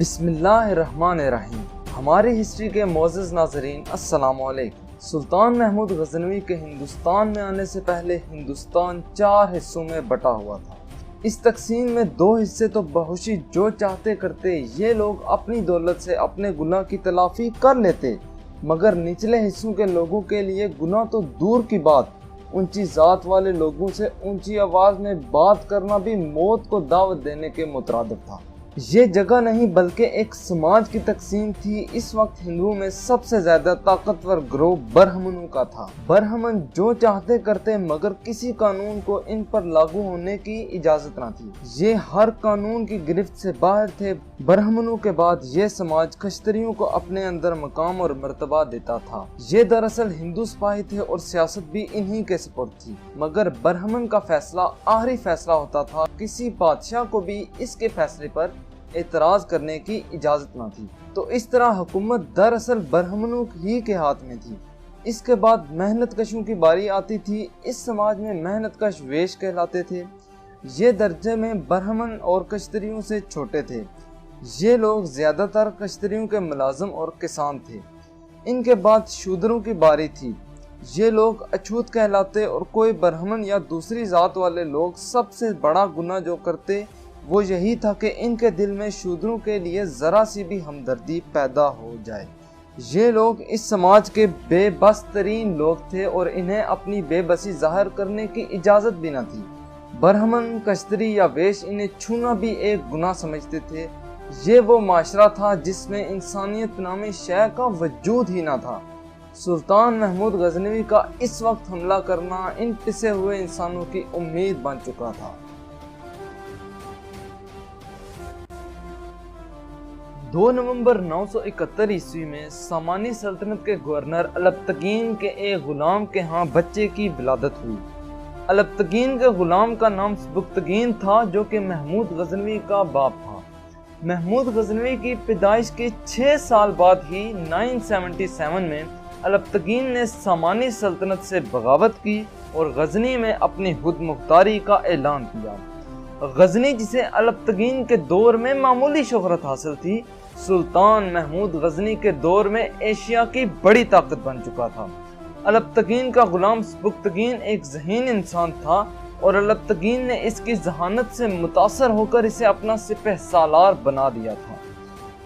بسم اللہ الرحمن الرحیم۔ ہماری ہسٹری کے معزز ناظرین السلام علیکم۔ سلطان محمود غزنوی کے ہندوستان میں آنے سے پہلے ہندوستان 4 حصوں میں بٹا ہوا تھا۔ اس تقسیم میں 2 حصے تو بہوشی جو چاہتے کرتے، یہ لوگ اپنی دولت سے اپنے گناہ کی تلافی کر لیتے، مگر نچلے حصوں کے لوگوں کے لیے گناہ تو دور کی بات، اونچی ذات والے لوگوں سے اونچی آواز میں بات کرنا بھی موت کو دعوت دینے کے مترادف تھا۔ یہ جگہ نہیں بلکہ ایک سماج کی تقسیم تھی۔ اس وقت ہندوؤں میں سب سے زیادہ طاقتور گروہ برہمنوں کا تھا۔ برہمن جو چاہتے کرتے، مگر کسی قانون کو ان پر لاگو ہونے کی اجازت نہ تھی۔ یہ ہر قانون کی گرفت سے باہر تھے۔ برہمنوں کے بعد یہ سماج کشتریوں کو اپنے اندر مقام اور مرتبہ دیتا تھا۔ یہ دراصل ہندو سپاہی تھے اور سیاست بھی انہی کے سپرد تھی، مگر برہمن کا فیصلہ آخری فیصلہ ہوتا تھا۔ کسی بادشاہ کو بھی اس کے فیصلے پر اعتراض کرنے کی اجازت نہ تھی۔ تو اس طرح حکومت دراصل برہمنوں ہی کے ہاتھ میں تھی۔ اس کے بعد محنت کشوں کی باری آتی تھی۔ اس سماج میں محنت کش ویش کہلاتے تھے۔ یہ درجے میں برہمن اور کشتریوں سے چھوٹے تھے۔ یہ لوگ زیادہ تر کشتریوں کے ملازم اور کسان تھے۔ ان کے بعد شودروں کی باری تھی۔ یہ لوگ اچھوت کہلاتے اور کوئی برہمن یا دوسری ذات والے لوگ سب سے بڑا گناہ جو کرتے وہ یہی تھا کہ ان کے دل میں شودروں کے لیے ذرا سی بھی ہمدردی پیدا ہو جائے۔ یہ لوگ اس سماج کے بے بس ترین لوگ تھے اور انہیں اپنی بے بسی ظاہر کرنے کی اجازت بھی نہ تھی۔ برہمن، کشتری یا ویش انہیں چھونا بھی ایک گناہ سمجھتے تھے۔ یہ وہ معاشرہ تھا جس میں انسانیت نامی شے کا وجود ہی نہ تھا۔ سلطان محمود غزنوی کا اس وقت حملہ کرنا ان پسے ہوئے انسانوں کی امید بن چکا تھا۔ 2 نومبر 971 عیسوی میں سامانی سلطنت کے گورنر الپتگین کے ایک غلام کے ہاں بچے کی ولادت ہوئی۔ الپتگین کے غلام کا نام سبکتگین تھا، جو کہ محمود غزنوی کا باپ تھا۔ محمود غزنوی کی پیدائش کے 6 سال بعد ہی 977 میں الپتگین نے سامانی سلطنت سے بغاوت کی اور غزنی میں اپنی خود مختاری کا اعلان کیا۔ غزنی، جسے الپتگین کے دور میں معمولی شہرت حاصل تھی، سلطان محمود غزنی کے دور میں ایشیا کی بڑی طاقت بن چکا تھا۔ الپتگین کا غلام سبکتگین ایک ذہین انسان تھا اور الپتگین نے اس کی ذہانت سے متاثر ہو کر اسے اپنا سپہ سالار بنا دیا تھا۔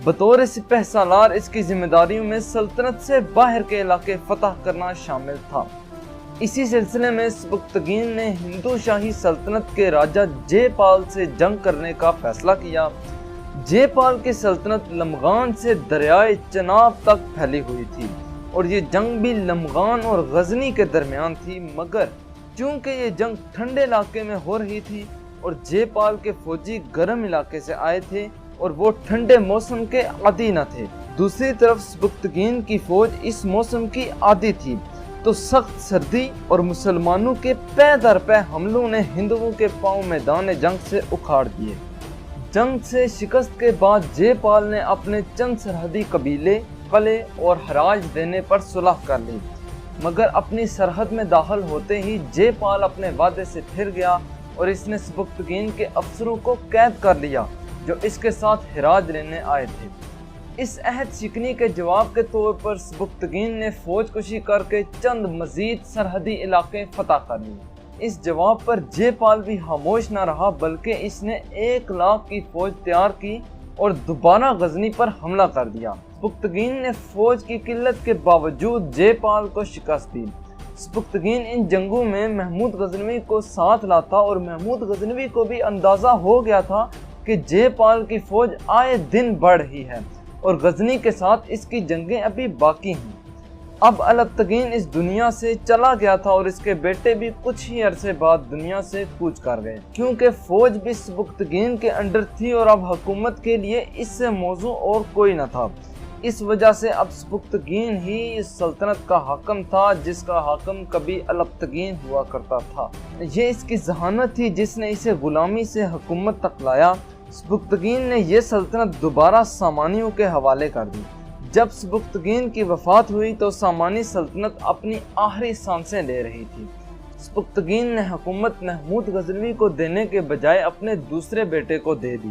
بطور سپہ سالار اس کی ذمہ داریوں میں سلطنت سے باہر کے علاقے فتح کرنا شامل تھا۔ اسی سلسلے میں سبکتگین نے ہندو شاہی سلطنت کے راجہ جے پال سے جنگ کرنے کا فیصلہ کیا۔ جے پال کی سلطنت لمغان سے دریائے چناب تک پھیلی ہوئی تھی اور یہ جنگ بھی لمغان اور غزنی کے درمیان تھی، مگر چونکہ یہ جنگ ٹھنڈے علاقے میں ہو رہی تھی اور جے پال کے فوجی گرم علاقے سے آئے تھے اور وہ ٹھنڈے موسم کے عادی نہ تھے، دوسری طرف سبکتگین کی فوج اس موسم کی عادی تھی، تو سخت سردی اور مسلمانوں کے پے در پے حملوں نے ہندوؤں کے پاؤں میدان جنگ سے اکھاڑ دیے۔ جنگ سے شکست کے بعد جے پال نے اپنے چند سرحدی قبیلے، قلعے اور خراج دینے پر صلح کر لی، مگر اپنی سرحد میں داخل ہوتے ہی جے پال اپنے وعدے سے پھر گیا اور اس نے سبکتگین کے افسروں کو قید کر لیا جو اس کے ساتھ خراج لینے آئے تھے۔ اس عہد شکنی کے جواب کے طور پر سبکتگین نے فوج کشی کر کے چند مزید سرحدی علاقے فتح کر لیے۔ اس جواب پر جے پال بھی خاموش نہ رہا، بلکہ اس نے 1 لاکھ کی فوج تیار کی اور دوبارہ غزنی پر حملہ کر دیا۔ سبکتگین نے فوج کی قلت کے باوجود جے پال کو شکست دی۔ سبکتگین ان جنگوں میں محمود غزنوی کو ساتھ لاتا اور محمود غزنوی کو بھی اندازہ ہو گیا تھا کہ جے پال کی فوج آئے دن بڑھ رہی ہے اور غزنی کے ساتھ اس کی جنگیں ابھی باقی ہیں۔ اب الپتگین اس دنیا سے چلا گیا تھا اور اس کے بیٹے بھی کچھ ہی عرصے بعد دنیا سے کوچ کر گئے، کیونکہ فوج بھی سبکتگین کے انڈر تھی اور اب حکومت کے لیے اس سے موزوں اور کوئی نہ تھا۔ اس وجہ سے اب سبکتگین ہی اس سلطنت کا حاکم تھا جس کا حاکم کبھی الپتگین ہوا کرتا تھا۔ یہ اس کی ذہانت تھی جس نے اسے غلامی سے حکومت تک لایا۔ سبکتگین نے یہ سلطنت دوبارہ سامانیوں کے حوالے کر دی۔ جب سبکتگین کی وفات ہوئی تو سامانی سلطنت اپنی آخری سانسیں لے رہی تھی۔ سبکتگین نے حکومت محمود غزنوی کو دینے کے بجائے اپنے دوسرے بیٹے کو دے دی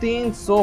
300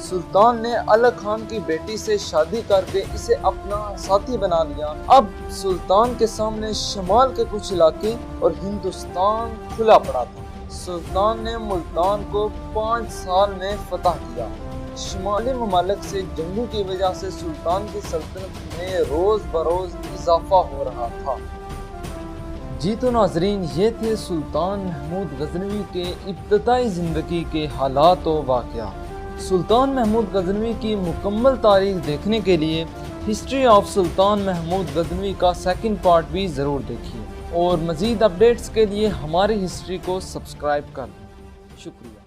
سلطان نے الغ خان کی بیٹی سے شادی کر کے اسے اپنا ساتھی بنا لیا۔ اب سلطان کے سامنے شمال کے کچھ علاقے اور ہندوستان کھلا پڑا تھا۔ سلطان نے ملتان کو 5 سال میں فتح کیا۔ شمالی ممالک سے جنگوں کی وجہ سے سلطان کی سلطنت میں روز بروز اضافہ ہو رہا تھا۔ جی تو ناظرین، یہ تھے سلطان محمود غزنوی کے ابتدائی زندگی کے حالات و واقعات۔ سلطان محمود غزنوی کی مکمل تاریخ دیکھنے کے لیے ہسٹری آف سلطان محمود غزنوی کا 2nd پارٹ بھی ضرور دیکھیے، اور مزید اپڈیٹس کے لیے ہماری ہسٹری کو سبسکرائب کر دیں۔ شکریہ۔